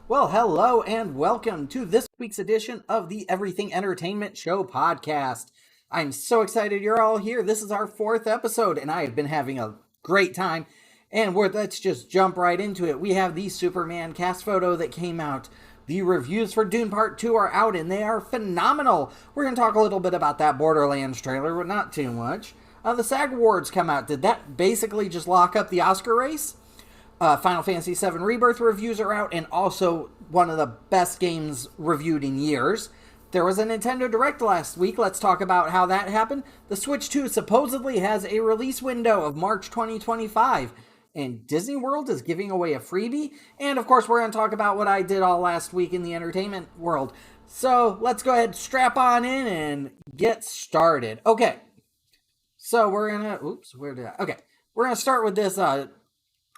Well, hello and welcome to this week's edition of the Everything Entertainment Show podcast. I'm so excited you're all here. This is our fourth episode, and I have been having a great time. And let's just jump right into it. We have the Superman cast photo that came out. The reviews for Dune Part 2 are out, and they are phenomenal. We're going to talk a little bit about that Borderlands trailer, but not too much. The SAG Awards come out. Did that basically just lock up the Oscar race? Final Fantasy VII Rebirth Reviews are out, and also one of the best games reviewed in years. There was a Nintendo Direct last week. Let's talk about how that happened. The Switch 2 supposedly has a release window of March 2025, and Disney World is giving away a freebie. And of course, we're going to talk about what I did all last week in the entertainment world. So let's go ahead, strap on in, and get started. Okay. So we're going to... We're going to start with this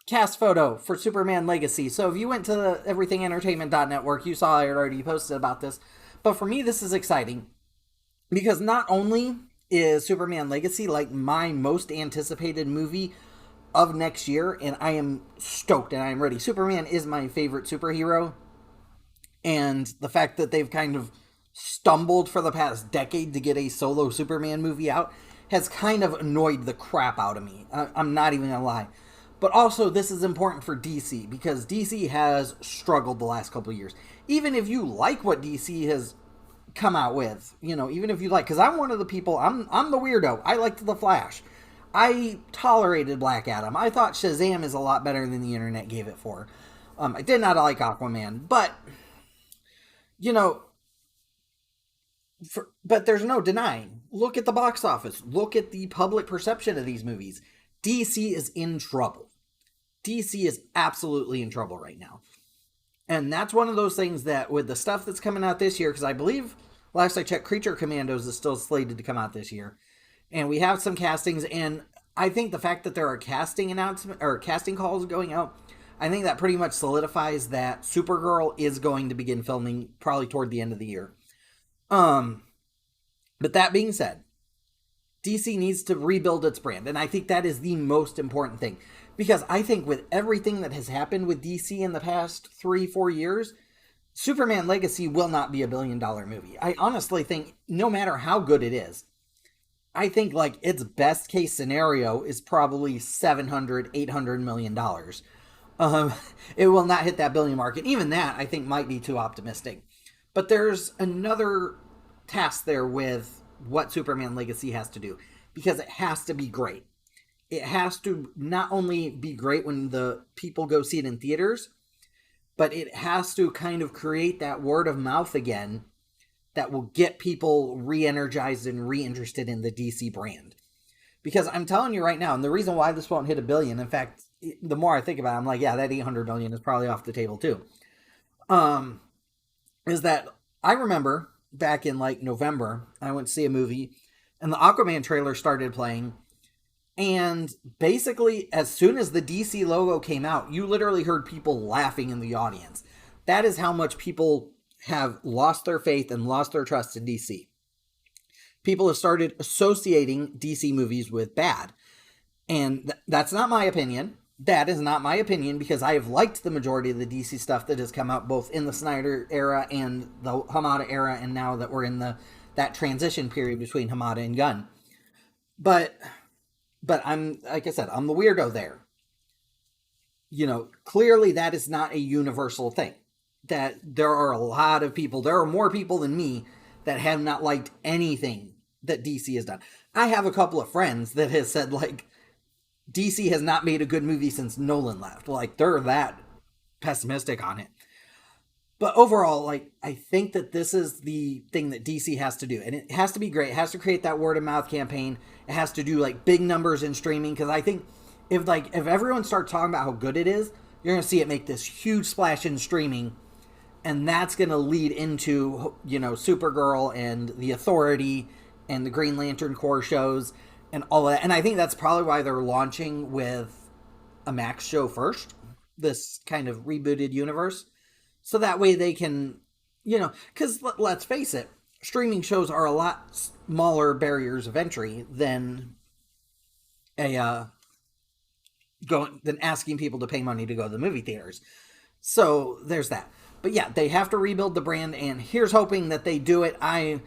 cast photo for Superman Legacy. So if you went to the everythingentertainment.network, you saw I had already posted about this. But for me, this is exciting because not only is Superman Legacy like my most anticipated movie of next year, and I am stoked and I am ready. Superman is my favorite superhero. And the fact that they've kind of stumbled for the past decade to get a solo Superman movie out has kind of annoyed the crap out of me. I'm not even gonna lie. But also, this is important for DC, because DC has struggled the last couple of years. Even if you like what DC has come out with, even if you like, because I'm one of the people, I'm the weirdo. I liked The Flash. I tolerated Black Adam. I thought Shazam is a lot better than the internet gave it for. I did not like Aquaman, but, but there's no denying. Look at the box office. Look at the public perception of these movies. DC is in trouble. DC is absolutely in trouble right now. And that's one of those things that with the stuff that's coming out this year, because I believe, last I checked, Creature Commandos is still slated to come out this year. And we have some castings, and I think the fact that there are casting calls going out, I think that pretty much solidifies that Supergirl is going to begin filming probably toward the end of the year. But that being said, DC needs to rebuild its brand, and I think that is the most important thing. Because I think with everything that has happened with DC in the past 3-4 years, Superman Legacy will not be a $1 billion movie. I honestly think no matter how good it is, I think like its best case scenario is probably $700-800 million. It will not hit that billion mark, and even that I think might be too optimistic. But there's another task there with what Superman Legacy has to do, because it has to be great. It has to not only be great when the people go see it in theaters, but it has to kind of create that word of mouth again that will get people re-energized and re-interested in the DC brand. Because I'm telling you right now, and the reason why this won't hit $1 billion, in fact, the more I think about it, I'm like, yeah, that $800 million is probably off the table too. Is that I remember back in like November, I went to see a movie and the Aquaman trailer started playing. And basically, as soon as the DC logo came out, you literally heard people laughing in the audience. That is how much people have lost their faith and lost their trust in DC. People have started associating DC movies with bad. And that's not my opinion. That is not my opinion, because I have liked the majority of the DC stuff that has come out both in the Snyder era and the Hamada era, and now that we're in that transition period between Hamada and Gunn. But I'm, like I said, I'm the weirdo there. Clearly that is not a universal thing. That there are a lot of people, there are more people than me that have not liked anything that DC has done. I have a couple of friends that has said, like, DC has not made a good movie since Nolan left. Like, they're that pessimistic on it. But overall, like, I think that this is the thing that DC has to do. And it has to be great. It has to create that word of mouth campaign. It has to do like big numbers in streaming. Because I think if everyone starts talking about how good it is, you're going to see it make this huge splash in streaming. And that's going to lead into, Supergirl and The Authority and the Green Lantern Corps shows and all that. And I think that's probably why they're launching with a Max show first. This kind of rebooted universe. So that way they can, because let's face it, streaming shows are a lot smaller barriers of entry than asking people to pay money to go to the movie theaters. So there's that. But yeah, they have to rebuild the brand, and here's hoping that they do it. I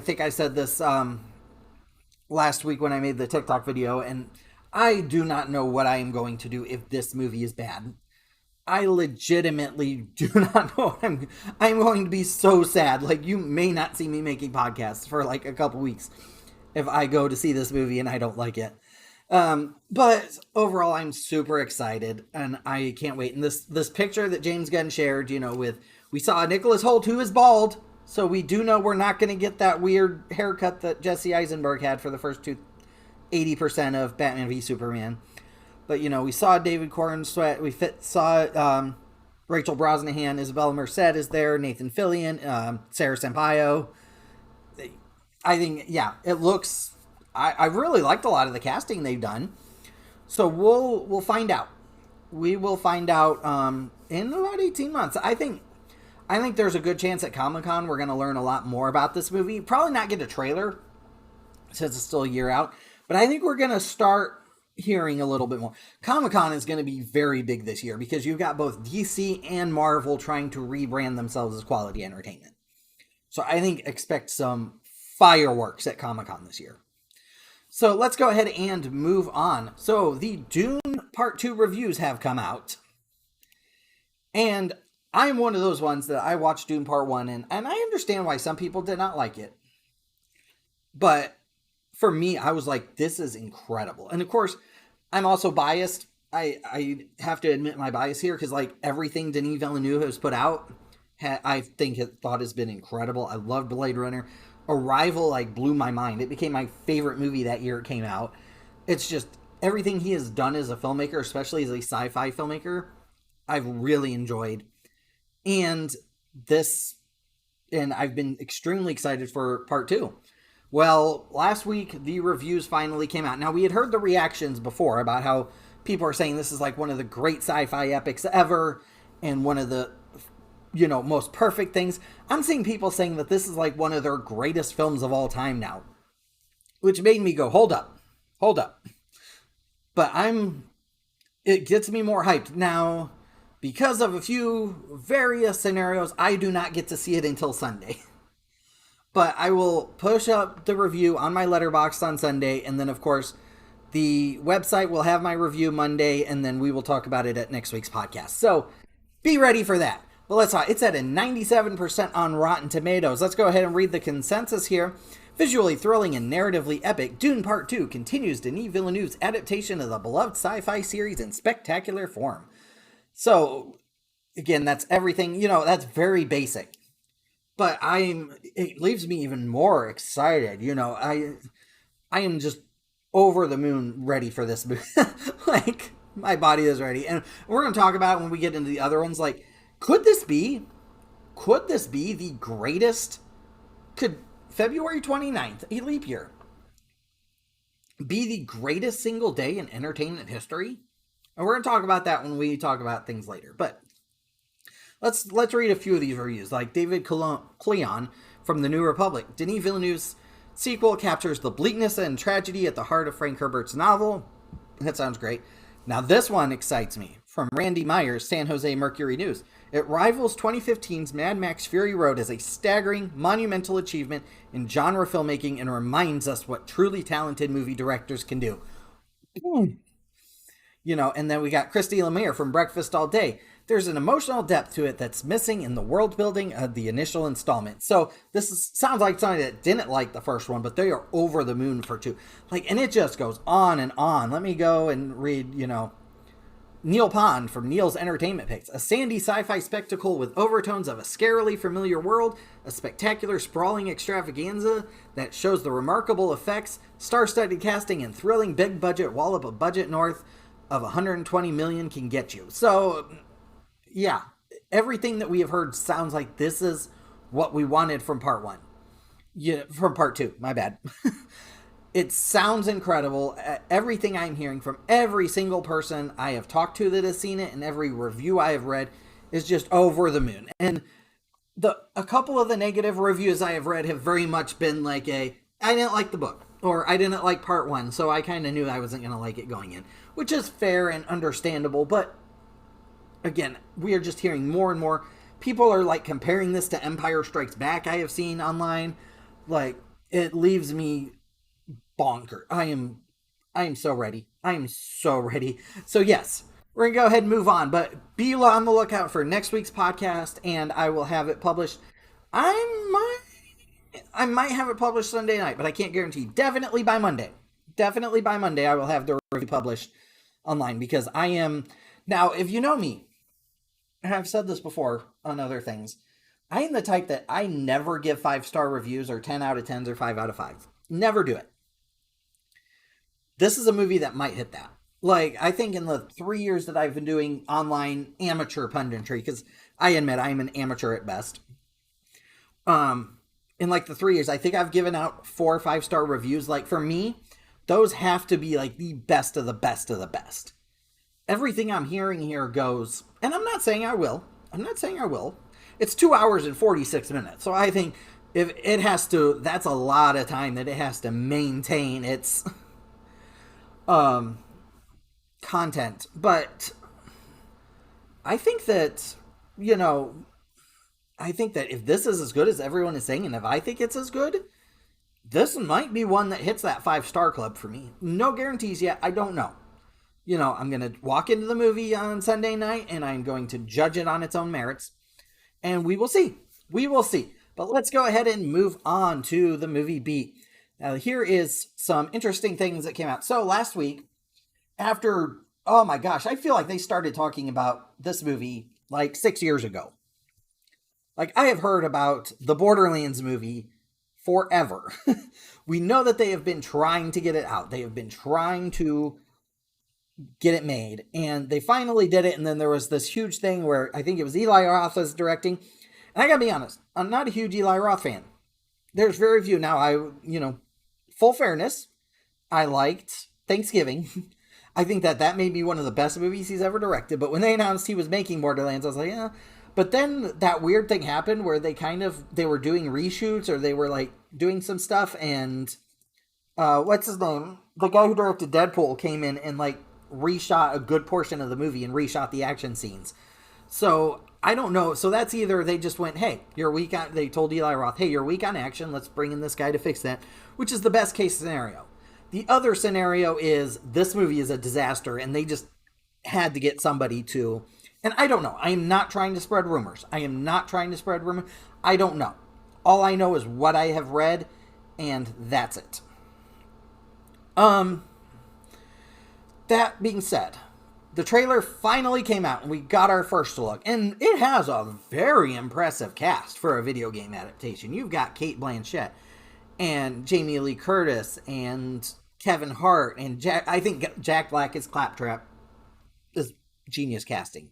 think I said this last week when I made the TikTok video, and I do not know what I am going to do if this movie is bad. I legitimately do not know. I'm going to be so sad. Like, you may not see me making podcasts for like a couple weeks if I go to see this movie and I don't like it. But overall, I'm super excited, and I can't wait. And this picture that James Gunn shared, we saw Nicholas Hoult, who is bald, so we do know we're not going to get that weird haircut that Jesse Eisenberg had for the first 80% of Batman v Superman. But, we saw David Cornsweet, saw Rachel Brosnahan, Isabella Merced is there, Nathan Fillion, Sarah Sampaio. I think, yeah, it looks... I really liked a lot of the casting they've done. So we'll find out. We will find out in about 18 months. I think there's a good chance at Comic-Con we're going to learn a lot more about this movie. Probably not get a trailer since it's still a year out. But I think we're going to start hearing a little bit more. Comic-Con is going to be very big this year because you've got both DC and Marvel trying to rebrand themselves as quality entertainment. So I think expect some fireworks at Comic-Con this year. So let's go ahead and move on. So the Dune Part 2 reviews have come out. And I'm one of those ones that I watched Dune Part 1 and I understand why some people did not like it. But for me, I was like, this is incredible. And of course, I'm also biased. I have to admit my bias here because like everything Denis Villeneuve has put out, I thought has been incredible. I loved Blade Runner. Arrival like blew my mind. It became my favorite movie that year it came out. It's just everything he has done as a filmmaker, especially as a sci-fi filmmaker, I've really enjoyed. And I've been extremely excited for Part 2. Well, last week the reviews finally came out. Now we had heard the reactions before about how people are saying this is like one of the great sci-fi epics ever and one of the most perfect things. I'm seeing people saying that this is like one of their greatest films of all time now, which made me go, hold up. But it gets me more hyped. Now, because of a few various scenarios, I do not get to see it until Sunday. But I will push up the review on my Letterboxd on Sunday, and then of course, the website will have my review Monday, and then we will talk about it at next week's podcast. So, be ready for that. Well, let's talk. It's at a 97% on Rotten Tomatoes. Let's go ahead and read the consensus here. Visually thrilling and narratively epic, Dune Part 2 continues Denis Villeneuve's adaptation of the beloved sci-fi series in spectacular form. So, again, that's everything, that's very basic. But it leaves me even more excited. I am just over the moon ready for this movie. Like, my body is ready. And we're going to talk about it when we get into the other ones, like, Could this be the greatest? Could February 29th, a leap year, be the greatest single day in entertainment history? And we're going to talk about that when we talk about things later. But let's read a few of these reviews. Like David Cleon from the New Republic. Denis Villeneuve's sequel captures the bleakness and tragedy at the heart of Frank Herbert's novel. That sounds great. Now this one excites me. From Randy Myers, San Jose Mercury News. It rivals 2015's Mad Max Fury Road as a staggering, monumental achievement in genre filmmaking and reminds us what truly talented movie directors can do. And then we got Christy Lemire from Breakfast All Day. There's an emotional depth to it that's missing in the world building of the initial installment. So sounds like somebody that didn't like the first one, but they are over the moon for 2. And it just goes on and on. Let me go and read, Neil Pond from Neil's Entertainment Picks. A sandy sci-fi spectacle with overtones of a scarily familiar world, a spectacular sprawling extravaganza that shows the remarkable effects, star-studded casting, and thrilling big-budget wallop of budget north of $120 million can get you. So, yeah, everything that we have heard sounds like this is what we wanted from Part 1. Yeah, from Part 2, my bad. It sounds incredible. Everything I'm hearing from every single person I have talked to that has seen it and every review I have read is just over the moon. And a couple of the negative reviews I have read have very much been like I didn't like the book, or I didn't like Part 1, so I kind of knew I wasn't going to like it going in, which is fair and understandable. But again, we are just hearing more and more. People are like comparing this to Empire Strikes Back. I have seen online, like it leaves me bonker. I am so ready. I am so ready. So yes, we're gonna go ahead and move on, but be on the lookout for next week's podcast, and I will have it published. I I might have it published Sunday night, but I can't guarantee. Definitely by Monday. Definitely by Monday, I will have the review published online because I am now. If you know me, and I've said this before on other things, I am the type that I never give 5-star reviews or 10 out of 10s or 5 out of 5. Never do it. This is a movie that might hit that. Like, I think in the 3 years that I've been doing online amateur punditry, because I admit I am an amateur at best. In like the 3 years, I think I've given out 4 or 5-star reviews. Like for me, those have to be like the best of the best of the best. Everything I'm hearing here goes, and I'm not saying I will. I'm not saying I will. It's 2 hours and 46 minutes. So I think if it has to, that's a lot of time that it has to maintain its content. But I think that, you know, I think that if this is as good as everyone is saying, and if I think it's as good, this might be one that hits that 5-star club for me. No guarantees yet. I don't know. You know, I'm going to walk into the movie on Sunday night and I'm going to judge it on its own merits. And we will see. We will see. But let's go ahead and move on to the movie beat. Now, here is some interesting things that came out. So last week, after, oh my gosh, I feel like they started talking about this movie like 6 years ago. Like, I have heard about the Borderlands movie forever. We know that they have been trying to get it out. They have been trying to get it made. And they finally did it. And then there was this huge thing where I think it was Eli Roth was directing. And I gotta be honest, I'm not a huge Eli Roth fan. There's very few. Now, full fairness, I liked Thanksgiving. I think that may be one of the best movies he's ever directed. But when they announced he was making Borderlands, I was like, yeah. But then that weird thing happened where they were doing reshoots or they were like doing some stuff. And what's his name? The guy who directed Deadpool came in and like reshot a good portion of the movie and reshot the action scenes. So I don't know. So that's either they just went, hey, you're weak on, they told Eli Roth, hey, you're weak on action. Let's bring in this guy to fix that, which is the best case scenario. The other scenario is this movie is a disaster and they just had to get somebody to, and I don't know. I am not trying to spread rumors. I don't know. All I know is what I have read, and that's it. That being said, the trailer finally came out, and we got our first look. And it has a very impressive cast for a video game adaptation. You've got Cate Blanchett, and Jamie Lee Curtis, and Kevin Hart, and I think Jack Black as Claptrap is genius casting.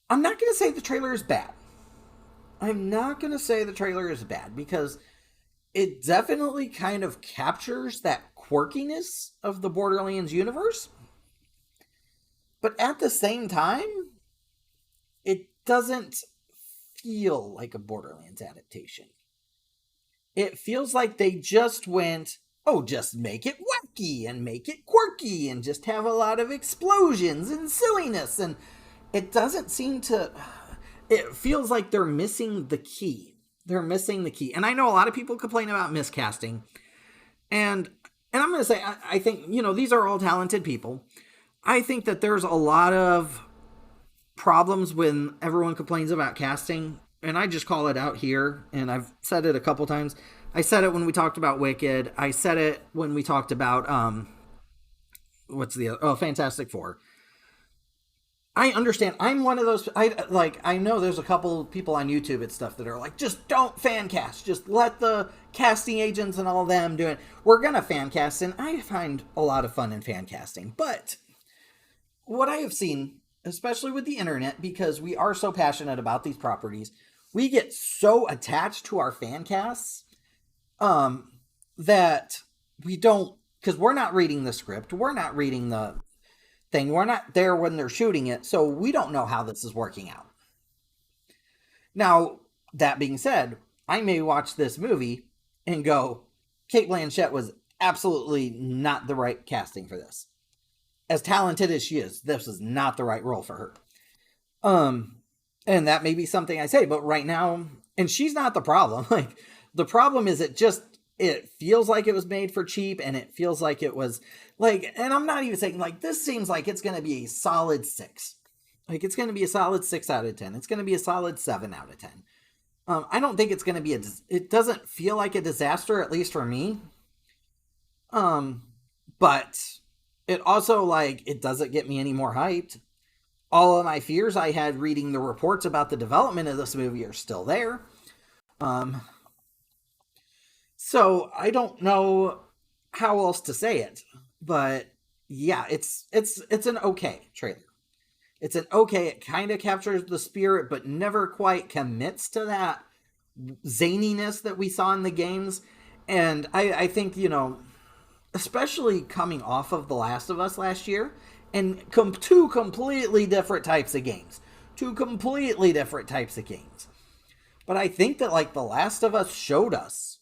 I'm not going to say the trailer is bad. Because it definitely kind of captures that quirkiness of the Borderlands universe. But at the same time, it doesn't feel like a Borderlands adaptation. It feels like they just went, oh, just make it wacky and make it quirky and just have a lot of explosions and silliness. And it doesn't seem to, it feels like they're missing the key. And I know a lot of people complain about miscasting. And I'm going to say, I think, these are all talented people. I think that there's a lot of problems when everyone complains about casting. And I just call it out here. And I've said it a couple times. I said it when we talked about Wicked. I said it when we talked about, Fantastic Four. I understand. I'm one of those. I know there's a couple people on YouTube and stuff that are like, just don't fan cast. Just let the casting agents and all them do it. We're gonna fan cast, and I find a lot of fun in fan casting. But what I have seen, especially with the internet, because we are so passionate about these properties, we get so attached to our fan casts that we don't, because we're not reading the script, we're not reading the thing. We're not there when they're shooting it, so we don't know how this is working out. Now, that being said, I may watch this movie and go, Cate Blanchett was absolutely not the right casting for this. as talented as she is, this is not the right role for her. And that may be something I say, but right now, and she's not the problem. Like, the problem is it feels like it was made for cheap, and it feels like it was like, and I'm not even saying, like, this seems like it's going to be a solid 6. Like, it's going to be a solid 6 out of 10. It's going to be a solid 7 out of 10. I don't think it's going to be it doesn't feel like a disaster, at least for me. But it also, like, it doesn't get me any more hyped. All of my fears I had reading the reports about the development of this movie are still there. So I don't know how else to say it, but yeah, it's an okay trailer. It's an okay, it kind of captures the spirit, but never quite commits to that zaniness that we saw in the games. And I think, especially coming off of The Last of Us last year, and two completely different types of games. But I think that, like, The Last of Us showed us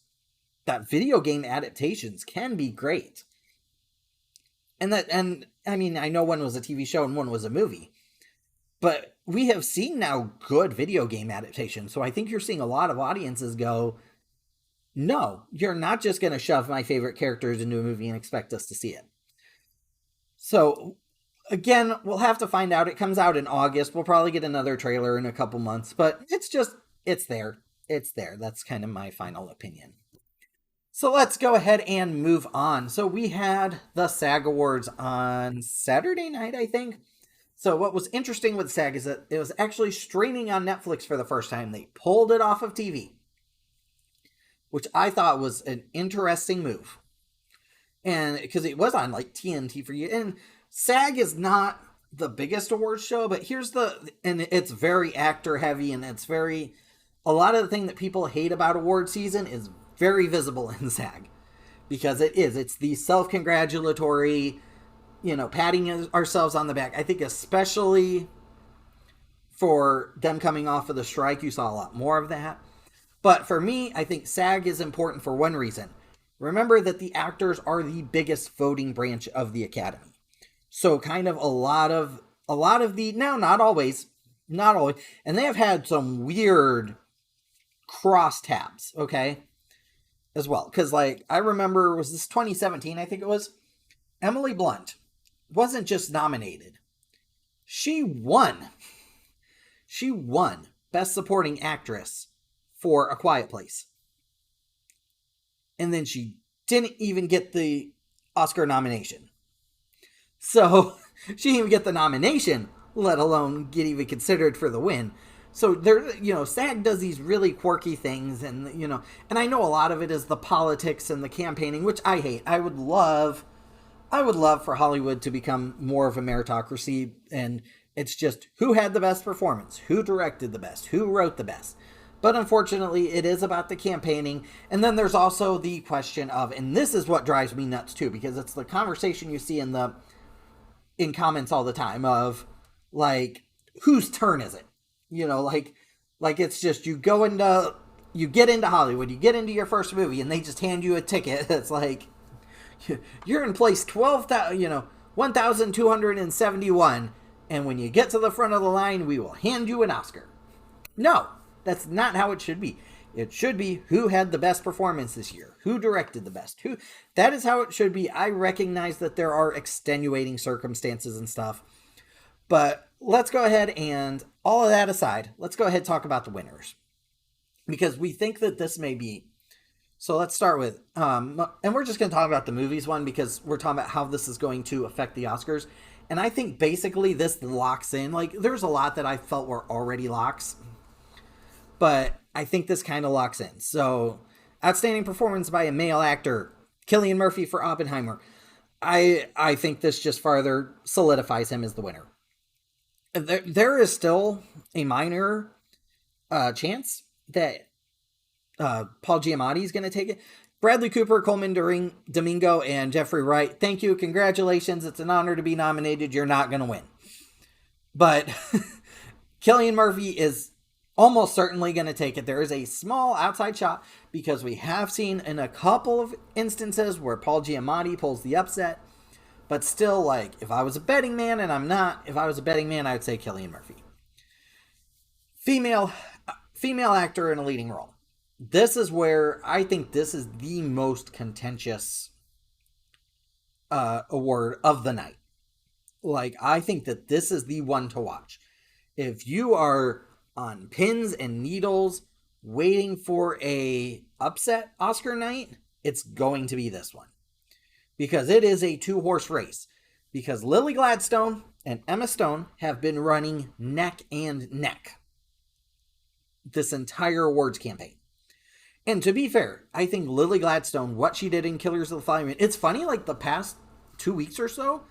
that video game adaptations can be great. And I mean, I know one was a TV show and one was a movie, but we have seen now good video game adaptations. So I think you're seeing a lot of audiences go, no, you're not just going to shove my favorite characters into a movie and expect us to see it. So again, we'll have to find out. It comes out in August. We'll probably get another trailer in a couple months, but it's there. It's there. That's kind of my final opinion. So let's go ahead and move on. So we had the SAG Awards on Saturday night, I think. So what was interesting with SAG is that it was actually streaming on Netflix for the first time. They pulled it off of TV, which I thought was an interesting move. And because it was on, like, TNT for you. And SAG is not the biggest awards show, but and it's very actor heavy, and it's a lot of the thing that people hate about award season is very visible in SAG, because it's the self-congratulatory, patting ourselves on the back. I think especially for them coming off of the strike, you saw a lot more of that. But for me, I think SAG is important for one reason. Remember that the actors are the biggest voting branch of the Academy. So kind of a lot of the, now not always, and they have had some weird crosstabs, okay, as well. Because, like, I remember, was this 2017, I think it was, Emily Blunt wasn't just nominated. She won Best Supporting Actress for A Quiet Place. And then she didn't even get the Oscar nomination. So she didn't even get the nomination, let alone get even considered for the win. So there, SAG does these really quirky things, and and I know a lot of it is the politics and the campaigning, which I hate. I would love for Hollywood to become more of a meritocracy, and it's just who had the best performance, who directed the best, who wrote the best. But unfortunately, it is about the campaigning. And then there's also the question of, and this is what drives me nuts too, because it's the conversation you see in comments all the time of, like, whose turn is it? Like it's just, you get into Hollywood, you get into your first movie, and they just hand you a ticket. It's like, you're in place 1,271, and when you get to the front of the line, we will hand you an Oscar. No, that's not how it should be. It should be who had the best performance this year, who directed the best, that is how it should be. I recognize that there are extenuating circumstances and stuff, but let's go ahead and, all of that aside, let's go ahead and talk about the winners, because we think that this may be, so let's start with, and we're just going to talk about the movies one, because we're talking about how this is going to affect the Oscars. And I think basically this locks in, like, there's a lot that I felt were already locks, but I think this kind of locks in. So, outstanding performance by a male actor, Cillian Murphy for Oppenheimer. I think this just farther solidifies him as the winner. There is still a minor chance that Paul Giamatti is going to take it. Bradley Cooper, Coleman Domingo, and Jeffrey Wright, thank you, congratulations, it's an honor to be nominated, you're not going to win. But Cillian Murphy is almost certainly going to take it. There is a small outside shot, because we have seen in a couple of instances where Paul Giamatti pulls the upset, But still, like, if I was a betting man, and I'm not, if I was a betting man, I would say Cillian Murphy. Female actor in a leading role. This is where I think this is the most contentious award of the night. Like, I think that this is the one to watch. If you are on pins and needles waiting for a upset Oscar night, it's going to be this one. Because it is a two-horse race. Because Lily Gladstone and Emma Stone have been running neck and neck this entire awards campaign. And to be fair, I think Lily Gladstone, what she did in Killers of the Flower Moon, it's funny, like the past 2 weeks or so,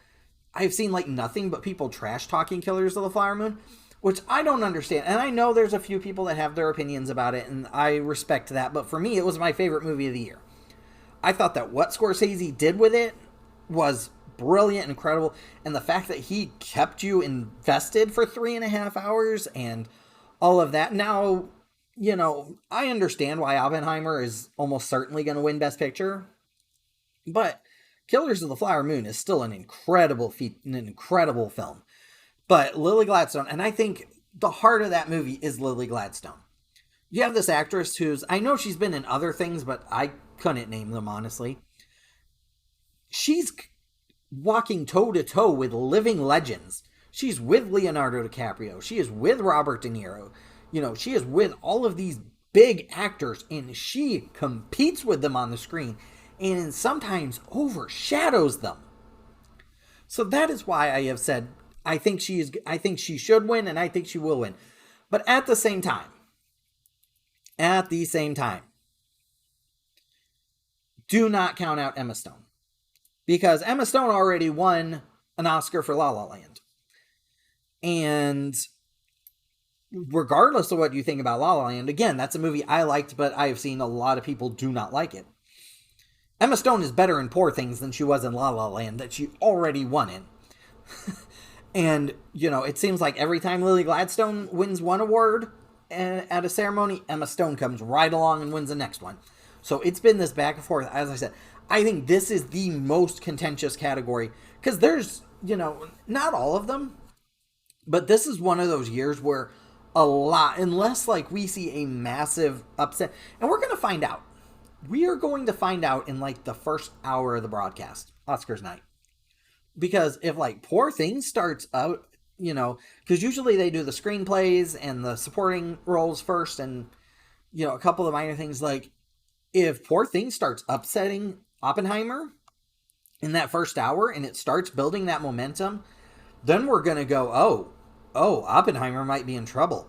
I've seen like nothing but people trash talking Killers of the Flower Moon, which I don't understand. And I know there's a few people that have their opinions about it, and I respect that. But for me, it was my favorite movie of the year. I thought that what Scorsese did with it was brilliant and incredible. And the fact that he kept you invested for 3.5 hours and all of that. Now, you know, I understand why Oppenheimer is almost certainly going to win Best Picture. But Killers of the Flower Moon is still an incredible film. But Lily Gladstone, and I think the heart of that movie is Lily Gladstone. You have this actress who's, I know she's been in other things, but I couldn't name them, honestly. She's walking toe-to-toe with living legends. She's with Leonardo DiCaprio. She is with Robert De Niro. You know, she is with all of these big actors, and she competes with them on the screen and sometimes overshadows them. So that is why I have said I think she should win, and I think she will win. But at the same time, do not count out Emma Stone. Because Emma Stone already won an Oscar for La La Land. And regardless of what you think about La La Land, again, that's a movie I liked, but I have seen a lot of people do not like it. Emma Stone is better in Poor Things than she was in La La Land, that she already won in. And, you know, it seems like every time Lily Gladstone wins one award at a ceremony, Emma Stone comes right along and wins the next one. So it's been this back and forth. As I said, I think this is the most contentious category. Because there's, you know, not all of them. But this is one of those years where a lot, unless like we see a massive upset. And we're going to find out. We are going to find out in like the first hour of the broadcast, Oscars night. Because if like Poor Things starts out, you know, because usually they do the screenplays and the supporting roles first and, you know, a couple of minor things. Like if Poor Things starts upsetting Oppenheimer in that first hour and it starts building that momentum, then we're going to go, oh, Oppenheimer might be in trouble.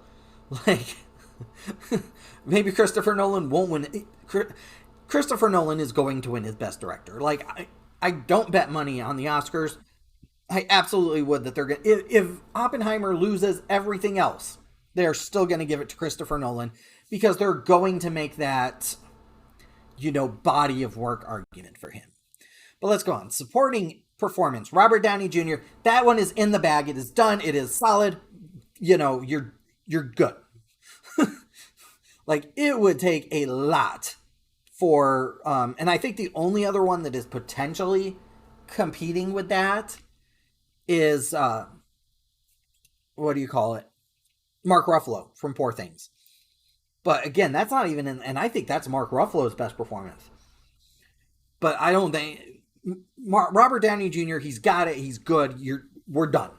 Like maybe Christopher Nolan won't win. Christopher Nolan is going to win his Best Director. Like I don't bet money on the Oscars. I absolutely would that they're going to... If Oppenheimer loses everything else, they're still going to give it to Christopher Nolan because they're going to make that, you know, body of work argument for him. But let's go on. Supporting performance. Robert Downey Jr., that one is in the bag. It is done. It is solid. You know, you're good. Like, it would take a lot for, and I think the only other one that is potentially competing with that is, what do you call it? Mark Ruffalo from Poor Things. But again, that's not even in, and I think that's Mark Ruffalo's best performance. But I don't think, Robert Downey Jr., he's got it, he's good, we're done.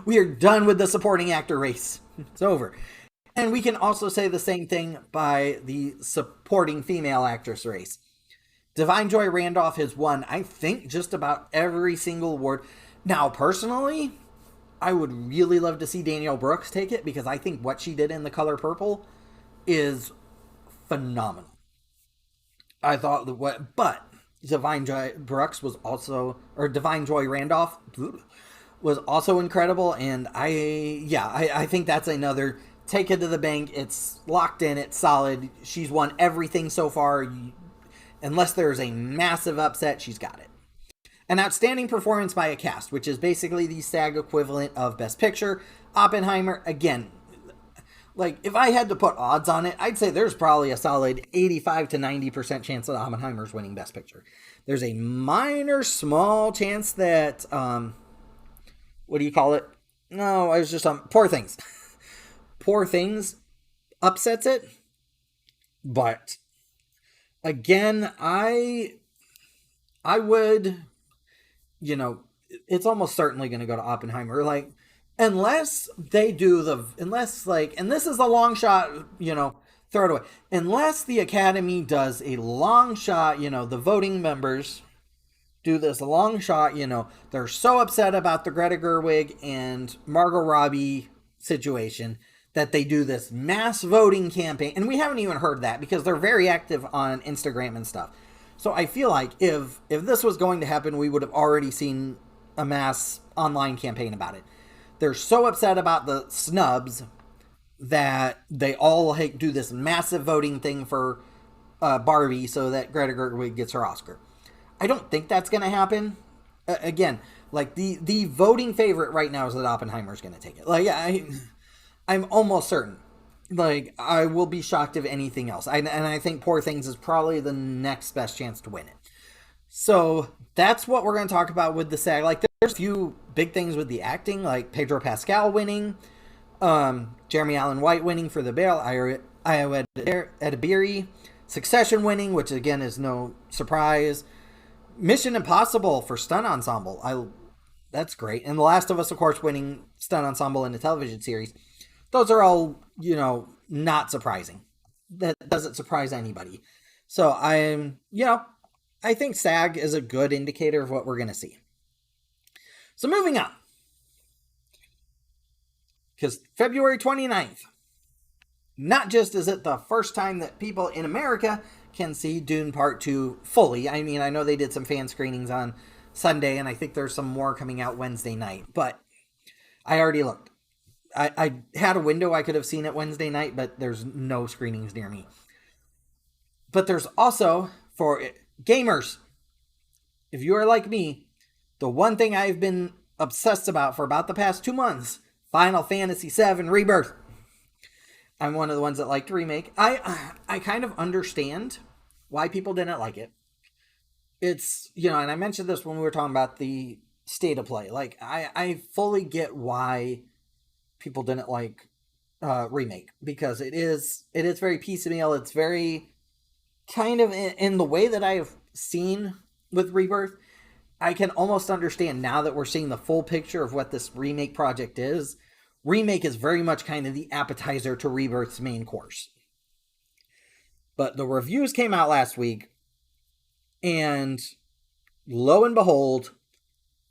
We are done with the supporting actor race. It's over. And we can also say the same thing by the supporting female actress race. Divine Joy Randolph has won, I think, just about every single award. Now, personally, I would really love to see Danielle Brooks take it because I think what she did in The Color Purple is phenomenal. I thought but Divine Joy Brooks was also, or Divine Joy Randolph was also incredible. And I think that's another take it to the bank. It's locked in. It's solid. She's won everything so far. Unless there's a massive upset, she's got it. An outstanding performance by a cast, which is basically the SAG equivalent of Best Picture. Oppenheimer, again, like, if I had to put odds on it, I'd say there's probably a solid 85 to 90% chance that Oppenheimer's winning Best Picture. There's a minor, small chance that, what do you call it? No, I was just on Poor Things. Poor Things upsets it. But, again, I would, it's almost certainly going to go to Oppenheimer. Like, unless they do and this is a long shot, throw it away. Unless the Academy does a long shot, the voting members do this long shot, they're so upset about the Greta Gerwig and Margot Robbie situation that they do this mass voting campaign. And we haven't even heard that because they're very active on Instagram and stuff. So I feel like if this was going to happen, we would have already seen a mass online campaign about it. They're so upset about the snubs that they all do this massive voting thing for Barbie so that Greta Gerwig gets her Oscar. I don't think that's going to happen. Again, like the voting favorite right now is that Oppenheimer's going to take it. Like I'm almost certain. Like, I will be shocked if anything else. And I think Poor Things is probably the next best chance to win it. So that's what we're going to talk about with the SAG. Like, there's a few big things with the acting, like Pedro Pascal winning, Jeremy Allen White winning for The Bear, Ayo Edebiri, Succession winning, which again is no surprise. Mission Impossible for Stunt Ensemble. That's great. And The Last of Us, of course, winning Stunt Ensemble in the television series. Those are all, not surprising. That doesn't surprise anybody. So I think SAG is a good indicator of what we're going to see. So moving on. Because February 29th, not just is it the first time that people in America can see Dune Part 2 fully. I mean, I know they did some fan screenings on Sunday, and I think there's some more coming out Wednesday night. But I already looked. I had a window I could have seen it Wednesday night, but there's no screenings near me. But there's also, for gamers, if you are like me, the one thing I've been obsessed about for about the past 2 months, Final Fantasy VII Rebirth. I'm one of the ones that liked the remake. I kind of understand why people didn't like it. It's, and I mentioned this when we were talking about the state of play. Like, I fully get why people didn't like remake, because it is very piecemeal. It's very kind of in the way that I have seen with Rebirth. I can almost understand now that we're seeing the full picture of what this remake project is. Remake is very much kind of the appetizer to Rebirth's main course. But the reviews came out last week, and lo and behold,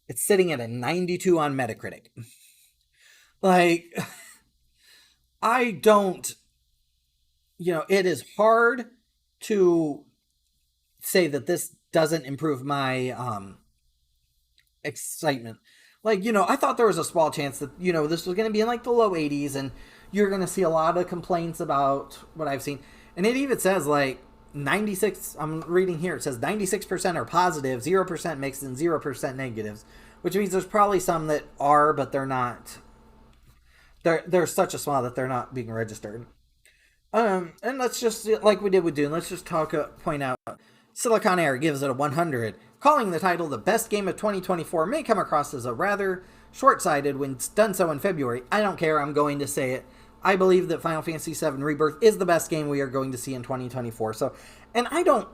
it's sitting at a 92 on Metacritic. Like, I don't, it is hard to say that this doesn't improve my excitement. Like, I thought there was a small chance that, this was going to be in like the low 80s, and you're going to see a lot of complaints about what I've seen. And it even says like 96, I'm reading here, it says 96% are positive, 0% mixed, and 0% negatives, which means there's probably some that are, but they're not. They're such a small that they're not being registered. And let's just, like we did with Dune, let's just point out, Silicon Air gives it a 100. Calling the title the best game of 2024 may come across as a rather short-sighted when it's done so in February. I don't care, I'm going to say it. I believe that Final Fantasy VII Rebirth is the best game we are going to see in 2024. So, and I don't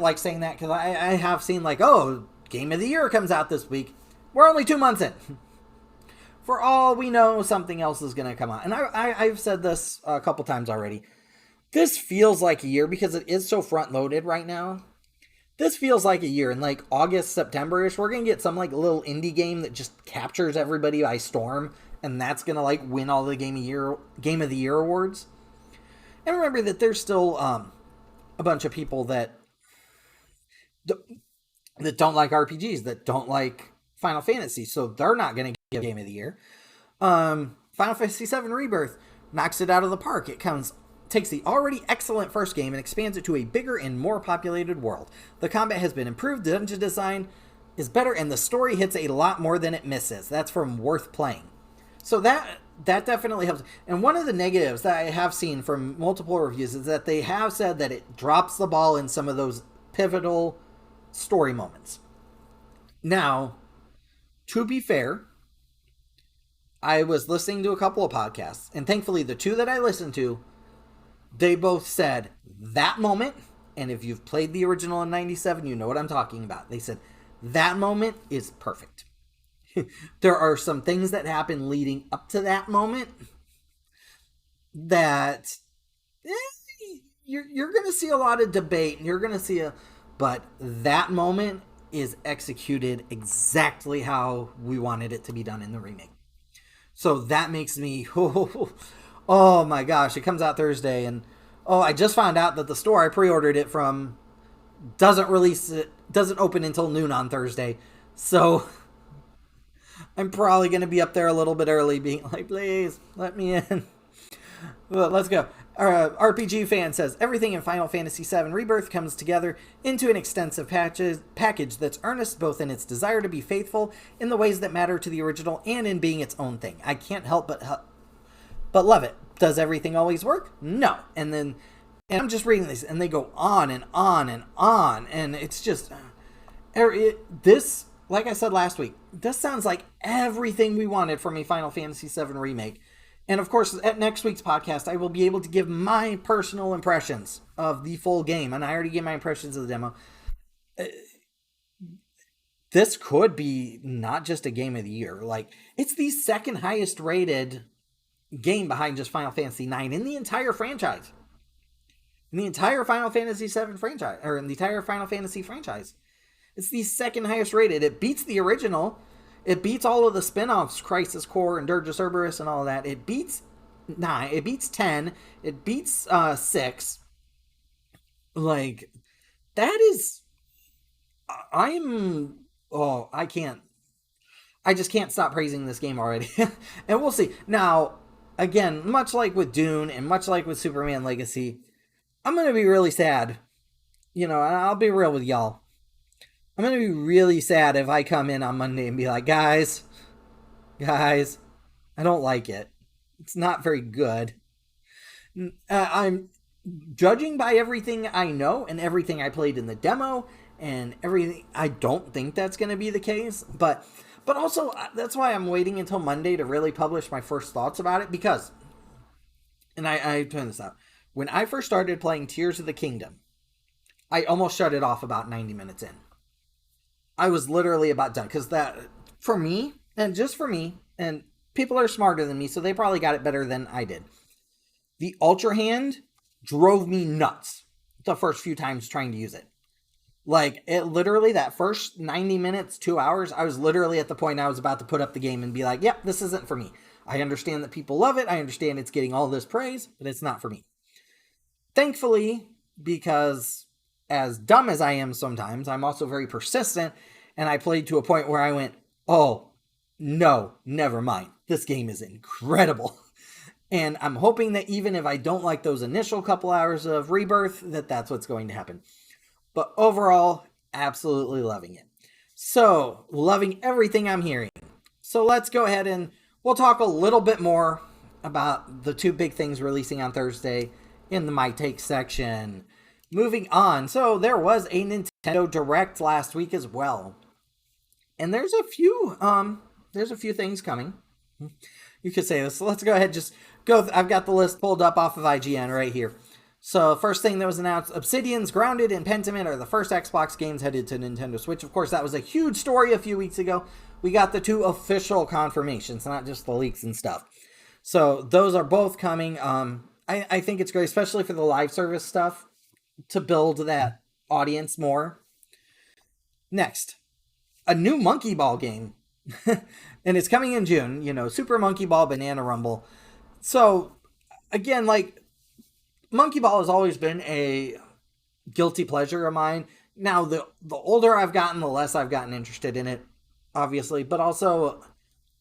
like saying that, because I have seen like, oh, Game of the Year comes out this week. We're only 2 months in. For all we know, something else is going to come out. And I've said this a couple times already. This feels like a year because it is so front-loaded right now. This feels like a year. In like August, September-ish, we're going to get some like little indie game that just captures everybody by storm. And that's going to like win all the Game of the Year awards. And remember that there's still a bunch of people that don't like RPGs, that don't like Final Fantasy. So they're not going to get Game of the Year. Final Fantasy VII Rebirth knocks it out of the park. It takes the already excellent first game and expands it to a bigger and more populated world. The combat has been improved, the dungeon design is better, and the story hits a lot more than it misses. That's from Worth Playing. So that definitely helps. And one of the negatives that I have seen from multiple reviews is that they have said that it drops the ball in some of those pivotal story moments. Now, to be fair, I was listening to a couple of podcasts, and thankfully the two that I listened to, they both said that moment, and if you've played the original in 97, you know what I'm talking about. They said that moment is perfect. There are some things that happen leading up to that moment that you're going to see a lot of debate, and you're going to see but that moment is executed exactly how we wanted it to be done in the remake. So that makes me, oh my gosh, it comes out Thursday, and I just found out that the store I pre-ordered it from doesn't open until noon on Thursday. So I'm probably going to be up there a little bit early being like, please, let me in. Well, let's go. RPG fan says, everything in Final Fantasy VII Rebirth comes together into an extensive package that's earnest both in its desire to be faithful in the ways that matter to the original and in being its own thing. I can't help but love it. Does everything always work? No. And I'm just reading this, and they go on and on and on, and it's just... this, like I said last week, this sounds like everything we wanted from a Final Fantasy VII Remake. And of course, at next week's podcast, I will be able to give my personal impressions of the full game. And I already gave my impressions of the demo. This could be not just a game of the year. Like, it's the second highest rated game behind just Final Fantasy IX in the entire franchise. In the entire Final Fantasy VII franchise, or in the entire Final Fantasy franchise. It's the second highest rated. It beats the original. It beats all of the spin-offs, Crisis Core and Dirge of Cerberus and all that. It beats 9. It beats 10. It beats 6. Like, that is... I just can't stop praising this game already. And we'll see. Now, again, much like with Dune and much like with Superman Legacy, I'm going to be really sad. You know, I'll be real with y'all. I'm going to be really sad if I come in on Monday and be like, guys, I don't like it. It's not very good. I'm judging by everything I know and everything I played in the demo and everything. I don't think that's going to be the case, but also that's why I'm waiting until Monday to really publish my first thoughts about it, because, and I turn this out, when I first started playing Tears of the Kingdom, I almost shut it off about 90 minutes in. I was literally about done, because that, for me, and just for me, and people are smarter than me, so they probably got it better than I did. The Ultra Hand drove me nuts the first few times trying to use it. Like, it literally, that first 90 minutes, 2 hours, I was literally at the point I was about to put up the game and be like, yep, this isn't for me. I understand that people love it. I understand it's getting all this praise, but it's not for me. Thankfully, because as dumb as I am sometimes, I'm also very persistent, and I played to a point where I went, oh, no, never mind. This game is incredible. And I'm hoping that even if I don't like those initial couple hours of Rebirth, that's what's going to happen. But overall, absolutely loving it. So, loving everything I'm hearing. So let's go ahead and we'll talk a little bit more about the two big things releasing on Thursday in the My Take section. Moving on, so there was a Nintendo Direct last week as well. And there's a few things coming. You could say this. So let's go ahead, just go. I've got the list pulled up off of IGN right here. So first thing that was announced, Obsidian's Grounded and Pentiment are the first Xbox games headed to Nintendo Switch. Of course, that was a huge story a few weeks ago. We got the two official confirmations, not just the leaks and stuff. So those are both coming. I think it's great, especially for the live service stuff, to build that audience more. Next, a new Monkey Ball game. And it's coming in June, you know, Super Monkey Ball Banana Rumble. So, again, like, Monkey Ball has always been a guilty pleasure of mine. Now, the older I've gotten, the less I've gotten interested in it, obviously. But also,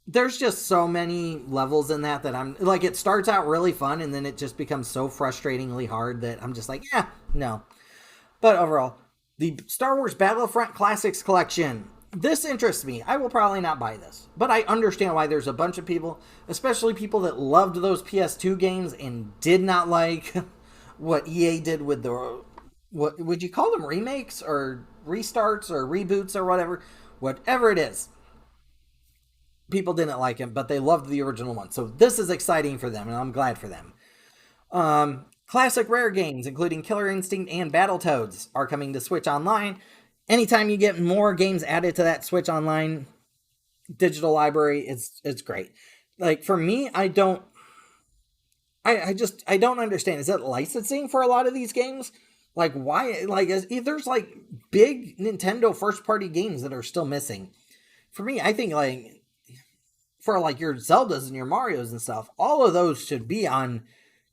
there's just so many levels in that I'm, like, it starts out really fun, and then it just becomes so frustratingly hard that I'm just like, no. But overall, the Star Wars Battlefront Classics Collection this interests me. I will probably not buy this, but I understand why there's a bunch of people, especially people that loved those PS2 games and did not like what EA did with the, what would you call them, remakes or restarts or reboots or whatever it is. People didn't like him, but they loved the original one. So this is exciting for them, and I'm glad for them. Classic Rare games, including Killer Instinct and Battletoads, are coming to Switch Online. Anytime you get more games added to that Switch Online digital library, it's great. Like, for me, I don't understand. Is it licensing for a lot of these games? Like, why? Like, there's like big Nintendo first party games that are still missing. For me, I think like for like your Zeldas and your Marios and stuff, all of those should be on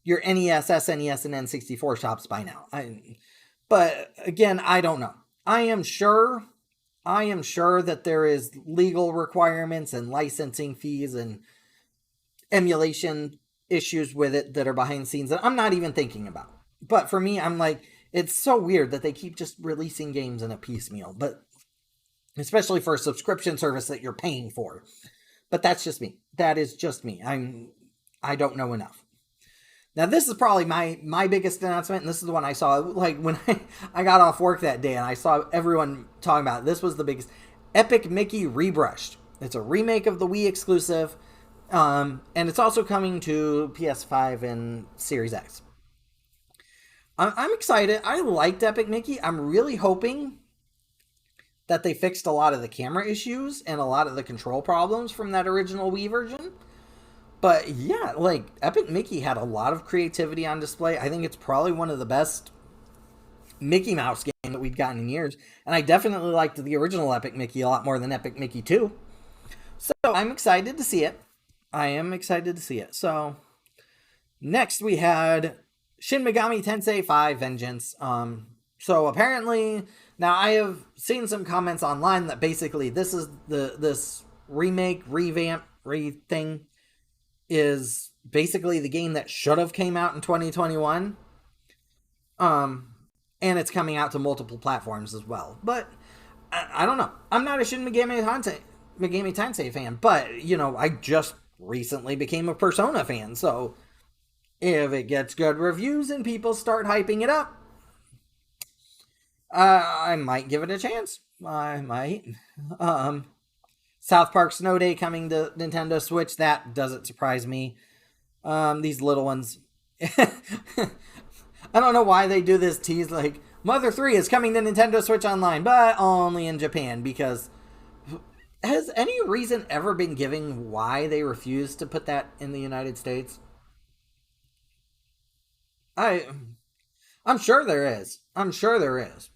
your NES, SNES, and N64 shops by now. But again, I don't know. I am sure that there is legal requirements and licensing fees and emulation issues with it that are behind the scenes that I'm not even thinking about. But for me, I'm like, it's so weird that they keep just releasing games in a piecemeal, but especially for a subscription service that you're paying for. But that's just me. That is just me. I don't know enough. Now, this is probably my biggest announcement, and this is the one I saw, like, when I got off work that day, and I saw everyone talking about it. This was the biggest. Epic Mickey Rebrushed. It's a remake of the Wii exclusive, and it's also coming to PS5 and Series X. I'm excited. I liked Epic Mickey. I'm really hoping that they fixed a lot of the camera issues and a lot of the control problems from that original Wii version. But yeah, like, Epic Mickey had a lot of creativity on display. I think it's probably one of the best Mickey Mouse games that we've gotten in years. And I definitely liked the original Epic Mickey a lot more than Epic Mickey 2. So I'm excited to see it. I am excited to see it. So next we had Shin Megami Tensei 5 Vengeance. So apparently, now I have seen some comments online that basically this is this remake, revamp, thing is basically the game that should have came out in 2021. And it's coming out to multiple platforms as well. But I don't know. I'm not a Shin Megami Tensei fan, but you know, I just recently became a Persona fan, so if it gets good reviews and people start hyping it up, I might give it a chance. I might. South Park Snow Day coming to Nintendo Switch. That doesn't surprise me. These little ones. I don't know why they do this tease, like, Mother 3 is coming to Nintendo Switch Online, but only in Japan, because has any reason ever been given why they refuse to put that in the United States? I'm sure there is. I'm sure there is.